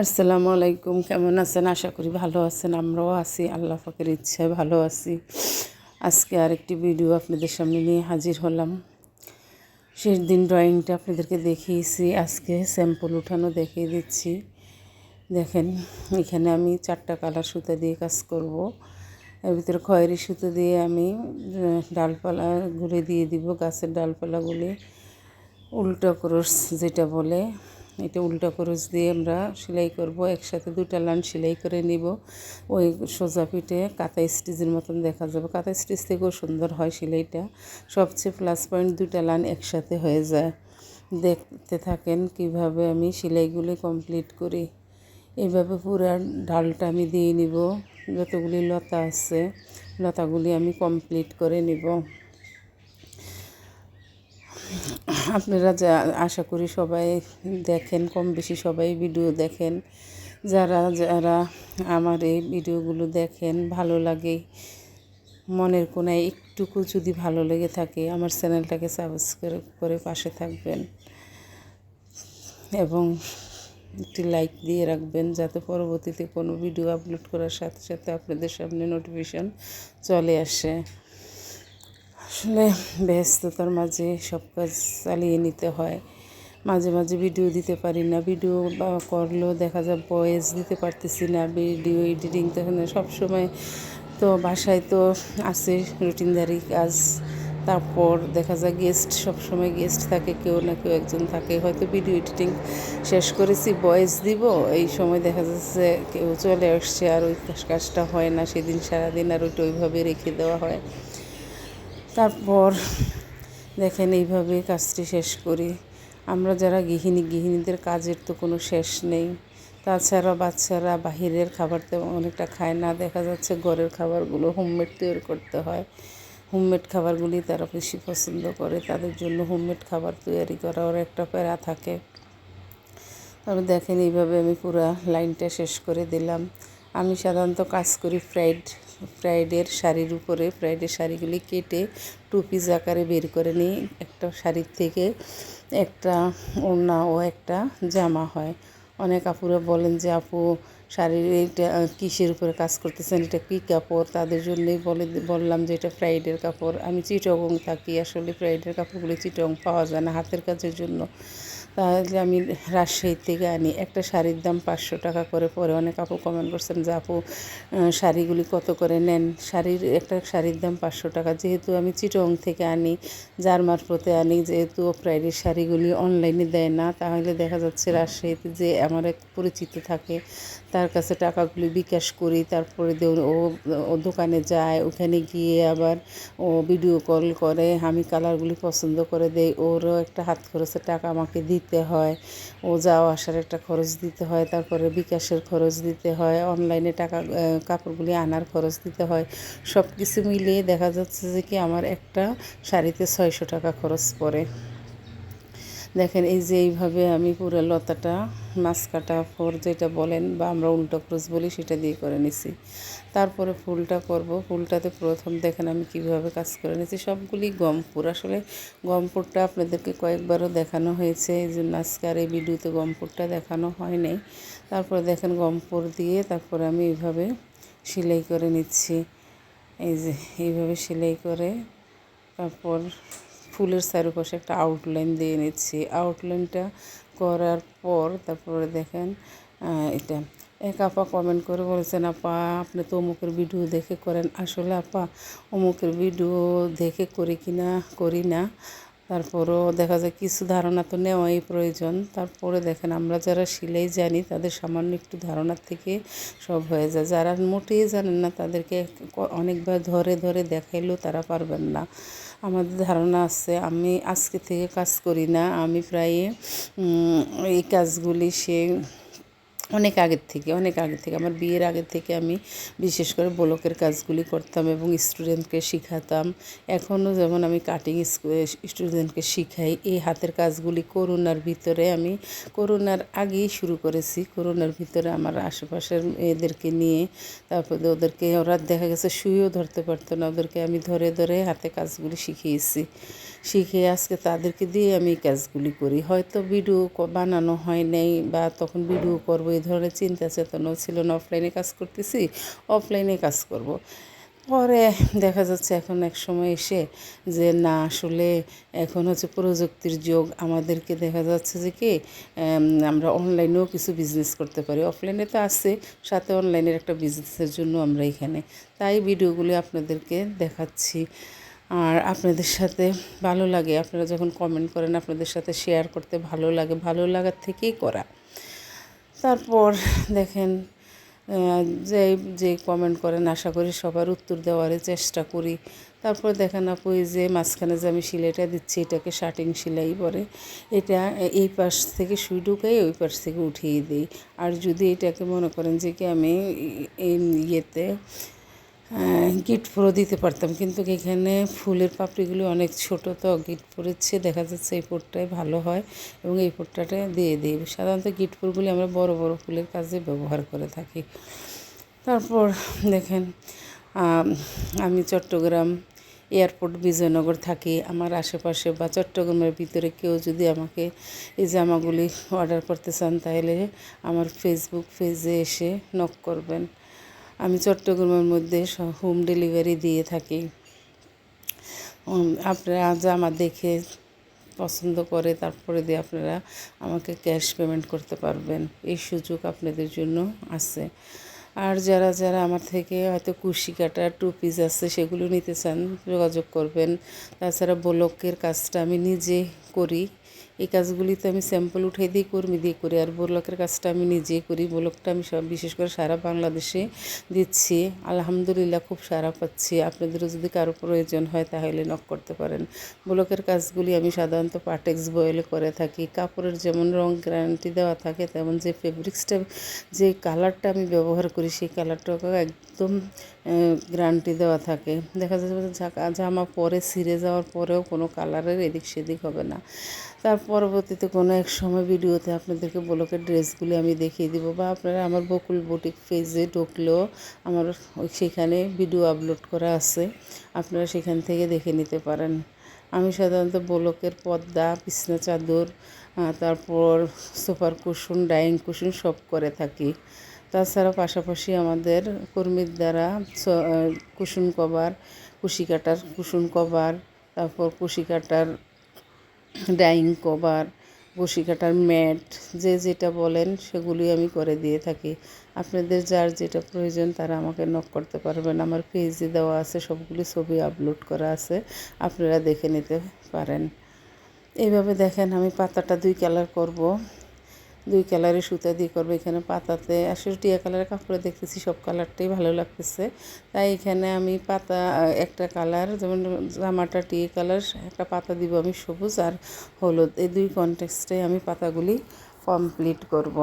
আসসালামু আলাইকুম। কেমন আছেন? আশা করি ভালো আছেন। আমরাও আছি, আল্লাহ পাকের ইচ্ছায় ভালো আছি। আজকে আরেকটি ভিডিও আপনাদের সামনে নিয়ে হাজির হলাম। শেষ দিন ড্রয়িংটা আপনাদেরকে দেখিয়েছি, আজকে স্যাম্পল উঠানো দেখিয়ে দিচ্ছি। দেখেন, এখানে আমি 4টা কালার সুতা দিয়ে কাজ করব। এর ভিতরে খয়েরি সুতো দিয়ে আমি ডালপালাগুলি দিয়ে দিব, গাছের ডালপালাগুলি উল্টো ক্রস যেটা বলে, এটা উল্টো ক্রস দিয়ে আমরা সেলাই করব। একসাথে 2টা লাইন সেলাই করে নিব। ওই সোজা পিঠে কাঁথা স্টিচের মতন দেখা যাবে, কাঁথা স্টিচ থেকেও সুন্দর হয় সেলাইটা। সবচেয়ে প্লাস পয়েন্ট 2টা লাইন একসাথে হয়ে যায়। দেখতে থাকেন কিভাবে আমি সেলাইগুলি কমপ্লিট করি। এইভাবে পুরো ডালটা আমি দিয়ে নিব। যতগুলি লতা আছে লতাগুলি আমি কমপ্লিট করে নিব। আপনারা আশা করি সবাই দেখেন, কম বেশি সবাই ভিডিও দেখেন। যারা যারা আমার এই ভিডিওগুলো দেখেন, ভালো লাগে, মনের কোণায় একটুকু যদি ভালো লেগে থাকে আমার চ্যানেলটাকে সাবস্ক্রাইব করে পাশে থাকবেন এবং একটি লাইক দিয়ে রাখবেন, যাতে পরবর্তীতে কোনো ভিডিও আপলোড করার সাথে সাথে আপনাদের সামনে নোটিফিকেশন চলে আসে। আসলে ব্যস্ততার মাঝে সব কাজ চালিয়ে নিতে হয়। মাঝে মাঝে ভিডিও দিতে পারি না, ভিডিও করলেও দেখা যায় ভয়েস দিতে পারতেছি না, ভিডিও এডিটিং তো সবসময় তো বাসায় তো আছে রুটিনদারি কাজ। তারপর দেখা যায় গেস্ট, সবসময় গেস্ট থাকে, কেউ না কেউ একজন থাকে। হয়তো ভিডিও এডিটিং শেষ করেছি, ভয়েস দিব, এই সময় দেখা যাচ্ছে কেউ চলে আসছে আর ওই কাজটা হয় না। সেদিন সারাদিন আর ওইটা ওইভাবে রেখে দেওয়া হয়। তারপর দেখেন এইভাবে কাজটি শেষ করি। আমরা যারা গৃহিণীদের কাজের তো কোনো শেষ নেই। তাছাড়া বাচ্চারা বাহিরের খাবার তো অনেকটা খায় না, দেখা যাচ্ছে ঘরের খাবারগুলো হোমমেড তৈরি করতে হয়। হোমমেড খাবারগুলি তারা বেশি পছন্দ করে, তাদের জন্য হোমমেড খাবার তৈরি করার একটা প্যারা থাকে। তবে দেখেন এইভাবে আমি পুরো লাইনটা শেষ করে দিলাম। আমি সাধারণত কাজ করি ফ্রাইডের শাড়ির উপরে। ফ্রাইডের শাড়িগুলি কেটে 2 পিস আকারে বের করে নিই। একটা শাড়ির থেকে একটা ওড়না ও একটা জামা হয়। অনেক আপুরা বলেন যে আপু শাড়ির এইটা কিসের উপরে কাজ করতেছেন, এটা কী কাপড়? তাদের জন্যই বললাম যে এটা ফ্রাইডের কাপড়। আমি চিটগং থাকি, আসলে ফ্রাইডের কাপড়গুলি চিটগং পাওয়া যায় না হাতের কাজের জন্য, তাহলে আমি রাজশাহী থেকে আনি। একটা শাড়ির দাম 500 টাকা করে পরে। অনেক আপু কমেন্ট করছেন যে আপু শাড়িগুলি কত করে নেন? একটা শাড়ির দাম 500 টাকা। যেহেতু আমি চিটগং থেকে আনি, যার মারফতে আনি, যেহেতু ফ্রাইডের শাড়িগুলি অনলাইনে দেয় না, তাহলে দেখা যাচ্ছে রাজশাহীতে যে আমার এক পরিচিত থাকে, তার কাছে টাকাগুলি বিকাশ করি। তারপরে ও দোকানে যায়, ওখানে গিয়ে আবার ও ভিডিও কল করে, আমি কালারগুলি পছন্দ করে দেই। ওরও একটা হাত খরচের টাকা আমাকে দিতে হয়, ও যাওয়া আসার একটা খরচ দিতে হয়, তারপরে বিকাশের খরচ দিতে হয়, অনলাইনে কাপড়গুলি আনার খরচ দিতে হয়। সব কিছু মিলিয়ে দেখা যাচ্ছে যে কি আমার একটা শাড়িতে 600 টাকা খরচ পড়ে। দেখেন এই যে এইভাবে আমি পুরো লতাটা মাছ কাটা ফোর যেটা বলেন বা আমরা উল্টো ক্রস বলি, সেটা দিয়ে করে নিছি। তারপরে ফুলটা করব। ফুলটাতে প্রথম দেখেন আমি কিভাবে কাজ করে নিয়েছি। সবগুলি গমপুর। আসলে গমপুরটা আপনাদেরকে কয়েকবারও দেখানো হয়েছে, এই জন্য আজকে আর এই ভিডিওতে গমপুরটা দেখানো হয় নাই। তারপরে দেখেন গমপুর দিয়ে তারপরে আমি এইভাবে সেলাই করে নিচ্ছি। এই যে এইভাবে সেলাই করে তারপর ফুলের চারপাশে একটা আউটলাইন দিয়ে নিচ্ছি। আউটলাইনটা করার পর তারপরে দেখেন এটা এক আপা কমেন্ট করে বলেছেন, আপা আপনি তো অমুকের ভিডিও দেখে করেন। আসলে আপা অমুকের ভিডিও দেখে করি না, তারপরও দেখা যায় কিছু ধারণা তো নেওয়াই প্রয়োজন। তারপরে দেখেন আমরা যারা সেলাই জানি তাদের সামান্য একটু ধারণার থেকে সব হয়ে যায়। যারা মোটেই জানেন না তাদেরকে অনেকবার ধরে ধরে দেখাইলেও তারা পারবেন না। আমাদের ধারণা আছে। আমি আজকে থেকে কাজ করি না, আমি প্রায় এই কাজগুলি অনেক আগের থেকে আমার বিয়ের আগের থেকে আমি বিশেষ করে ব্লকের কাজগুলি করতাম এবং স্টুডেন্টকে শিখাতাম। এখনও যেমন আমি কাটিং স্টুডেন্টকে শিখাই। এই হাতের কাজগুলি করোনার আগেই শুরু করেছি। করোনার ভিতরে আমার আশেপাশের মেয়েদেরকে নিয়ে, তারপরে ওরা দেখা গেছে শুয়েও ধরতে পারতো না, ওদেরকে আমি ধরে ধরে হাতে কাজগুলি শিখিয়েছি। শিখে আজকে তাদেরকে দিয়ে আমি এই কাজগুলি করি। হয়তো ভিডিও বানানো হয় নাই বা তখন ভিডিও করব এই ধরনের চিন্তা চেতনাও ছিল না, অফলাইনে কাজ করতেছি, অফলাইনে কাজ করব। পরে দেখা যাচ্ছে এখন এক সময় এসে যে না, আসলে এখন হচ্ছে প্রযুক্তির যুগ, আমাদেরকে দেখা যাচ্ছে যে কি আমরা অনলাইনেও কিছু বিজনেস করতে পারি। অফলাইনে তো আছে, সাথে অনলাইনের একটা বিজনেসের জন্য আমরা এখানে, তাই ভিডিওগুলি আপনাদেরকে দেখাচ্ছি। আর আপনাদের সাথে ভালো লাগে, আপনারা যখন কমেন্ট করেন আপনাদের সাথে শেয়ার করতে ভালো লাগে, ভালো লাগার থেকেই করা। তারপর দেখেন যে যে কমেন্ট করেন আশা করি সবার উত্তর দেওয়ারই চেষ্টা করি। তারপর দেখেন আপু, এই যে মাঝখানে যে আমি সেলাইটা দিচ্ছি এটাকে শার্টিং সেলাই বলে। এটা এই পাশ থেকে সুই ঢুকাই ওই পাশ থেকে উঠিয়ে দিই। আর যদি এটাকে মনে করেন যে কি আমি এই ইয়েতে গিট ফোরও দিতে পারতাম, কিন্তু এখানে ফুলের পাপড়িগুলো অনেক ছোট, তো গিট ফোরের চেয়ে দেখা যাচ্ছে এই পোটটাই ভালো হয় এবং এই পোটটাটা দিয়ে দিই। সাধারণত গিট ফোরগুলি আমরা বড় বড় ফুলের কাজে ব্যবহার করে থাকি। তারপর দেখেন আমি চট্টগ্রাম এয়ারপোর্ট বিজয়নগর থাকি। আমার আশেপাশে বা চট্টগ্রামের ভিতরে কেউ যদি আমাকে এই জামাগুলি অর্ডার করতে চান তাহলে আমার ফেসবুক পেজে এসে নক করবেন। আমি চট্টগ্রামের মধ্যে হোম ডেলিভারি দিয়ে থাকি। আপনারা জামা দেখে পছন্দ করে তারপরে দিয়ে আপনারা আমাকে ক্যাশ পেমেন্ট করতে পারবেন, এই সুযোগ আপনাদের জন্য আছে। আর যারা যারা আমার থেকে হয়তো কুশি কাটা টু পিস আছে সেগুলো নিতে চান যোগাযোগ করবেন। তাছাড়া ব্লকের কাজটা আমি নিজে করি, এই কাজগুলিতে আমি স্যাম্পল উঠাই দিই, কর্মী দিয়ে করি। আর ব্লকের কাজটা আমি নিজেই করি। ব্লকটা আমি সব বিশেষ করে সারা বাংলাদেশে দিচ্ছি, আলহামদুলিল্লাহ খুব সারা পাচ্ছি। আপনাদেরও যদি কারো প্রয়োজন হয় তাহলে নক করতে পারেন। ব্লকের কাজগুলি আমি সাধারণত পাটেক্স বয়েলে করে থাকি। কাপড়ের যেমন রং গ্যারান্টি দেওয়া থাকে, তেমন যে ফেব্রিক্সটা যে কালারটা আমি ব্যবহার করি সেই কালারটাকে একদম গ্যারান্টি দেওয়া থাকে। দেখা যাচ্ছে জামা পরে ছিঁড়ে যাওয়ার পরেও কোনো কালারের এদিক সেদিক হবে না। তার পরবর্তীতে কোনো এক সময় ভিডিওতে আপনাদেরকে ব্লকের ড্রেসগুলি আমি দেখিয়ে দিব, বা আপনারা আমার বকুল বুটিক পেজে ঢুকলেও আমার সেখানে ভিডিও আপলোড করা আছে, আপনারা সেখান থেকে দেখে নিতে পারেন। আমি সাধারণত ব্লকের পর্দা, বিছনা চাদর, তারপর সোফার কুশন, ডাইনিং কুশন সব করে থাকি। তাছাড়া পাশাপাশি আমাদের কর্মীর দ্বারা কুশন কভার, কুশি কাটার কুশন কভার, তারপর কুশি কাটার ডাইনিং কভার, বসি কাটার ম্যাট, যে যেটা বলেন সেগুলি আমি করে দিয়ে থাকি। আপনাদের যার যেটা প্রয়োজন তারা আমাকে নক করতে পারবেন। আমার পেজে দেওয়া আছে, সবগুলি ছবি আপলোড করা আছে, আপনারা দেখে নিতে পারেন। এইভাবে দেখেন আমি পাতাটা 2 কালার করব, 2 কালারের সুতা দিয়ে করবো। এখানে পাতাতে আসলে টিয়া কালারের কাপড়ে দেখতেছি সব কালারটাই ভালো লাগতেছে, তাই এখানে আমি পাতা একটা কালার, যেমন জামাটা টিয়া কালার, একটা পাতা দিব আমি সবুজ আর হলুদ, এই 2 কন্টেক্সটে আমি পাতাগুলি কমপ্লিট করব।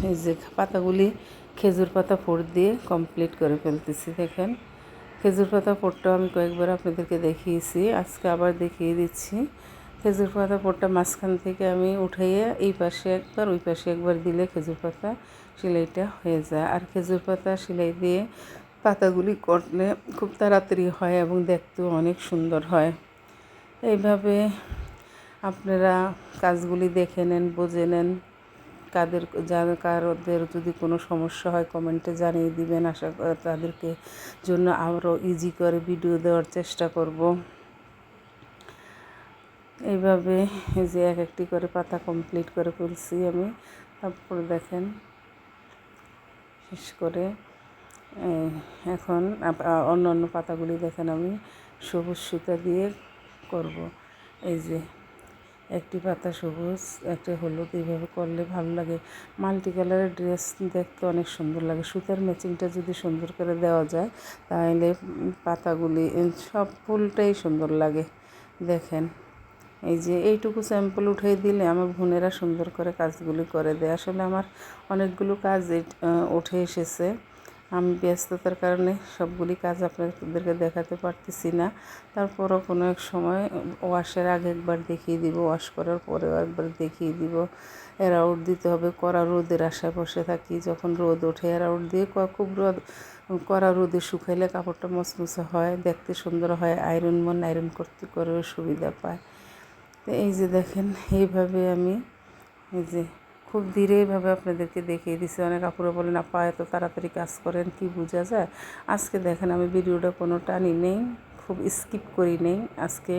এই যে পাতাগুলি খেজুর পাতা ফোড় দিয়ে কমপ্লিট করে ফেলতেছি। দেখেন খেজুর পাতা ফোড়টাও আমি কয়েকবার আপনাদেরকে দেখিয়েছি, আজকে আবার দেখিয়ে দিচ্ছি। খেজুর পাতা ফোড়টা মাঝখান থেকে আমি উঠাইয়ে এই পাশে একবার ওই পাশে একবার দিলে খেজুর পাতা সেলাইটা হয়ে যায়। আর খেজুর পাতা সেলাই দিয়ে পাতাগুলি করলে খুব তাড়াতাড়ি হয় এবং দেখতেও অনেক সুন্দর হয়। এইভাবে আপনারা কাজগুলি দেখে নেন, বুঝে নেন। কারোদের যদি কোনো সমস্যা হয় কমেন্টে জানিয়ে দিবেন, আশা করি তাদেরকে জন্য আরও ইজি করে ভিডিও দেওয়ার চেষ্টা করব। এইভাবে যে এক একটি করে পাতা কমপ্লিট করে ফেলছি আমি। তারপর দেখেন শেষ করে এখন অন্য অন্য পাতাগুলি দেখেন আমি সবুজ সুতা দিয়ে করব। এই যে একটি পাতা সবুজ, একটা হলুদ, এইভাবে করলে ভালো লাগে। মাল্টি কালারের ড্রেস দেখতে অনেক সুন্দর লাগে। সুতার ম্যাচিংটা যদি সুন্দর করে দেওয়া যায় তাহলে পাতাগুলি সব ফুলটাই সুন্দর লাগে। দেখেন এই যে এইটুকু স্যাম্পল উঠিয়ে দিলে আমার বোনেরা সুন্দর করে কাজগুলি করে দেয়। আসলে আমার অনেকগুলো কাজ উঠে এসেছে, আমি ব্যস্ততার কারণে সবগুলি কাজ আপনাদেরকে দেখাতে পারতেছি না। তারপরও কোনো এক সময় ওয়াশের আগে একবার দেখিয়ে দিব, ওয়াশ করার পরেও একবার দেখিয়ে দিব। এরাউট দিতে হবে, কড়া রোদের আশায় বসে থাকি। যখন রোদ ওঠে এরাউট দিয়ে খুব কড়া রোদে শুকাইলে কাপড়টা মচমচে হয়, দেখতে সুন্দর হয়, আয়রন করতে করেও সুবিধা পায়। তো এই যে দেখেন, এইভাবে আমি এই যে খুব ধীরে এইভাবে আপনাদেরকে দেখিয়ে দিচ্ছি। অনেক আপুরা বলেন আপা এত তাড়াতাড়ি কাজ করেন, কি বোঝা যায়? আজকে দেখেন আমি ভিডিওটা কোনো টানি নেই, খুব স্কিপ করি নেই। আজকে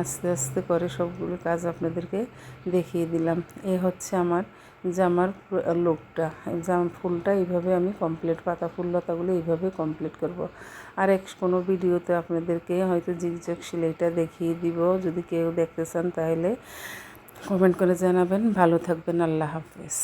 আস্তে আস্তে করে সবগুলো কাজ আপনাদেরকে দেখিয়ে দিলাম। এই হচ্ছে আমার জামার লুকটা। জামা ফুলটা এইভাবে আমি কমপ্লিট, পাতা ফুল লতাগুলো এইভাবে কমপ্লিট করব। আর কোনো ভিডিওতে আপনাদেরকে হয়তো জিগজ্যাগ সেলাইটা দেখিয়ে দিব। যদি কেউ দেখতে চান তাহলে কমেন্ট করে জানাবেন। ভালো থাকবেন, আল্লাহ হাফেজ।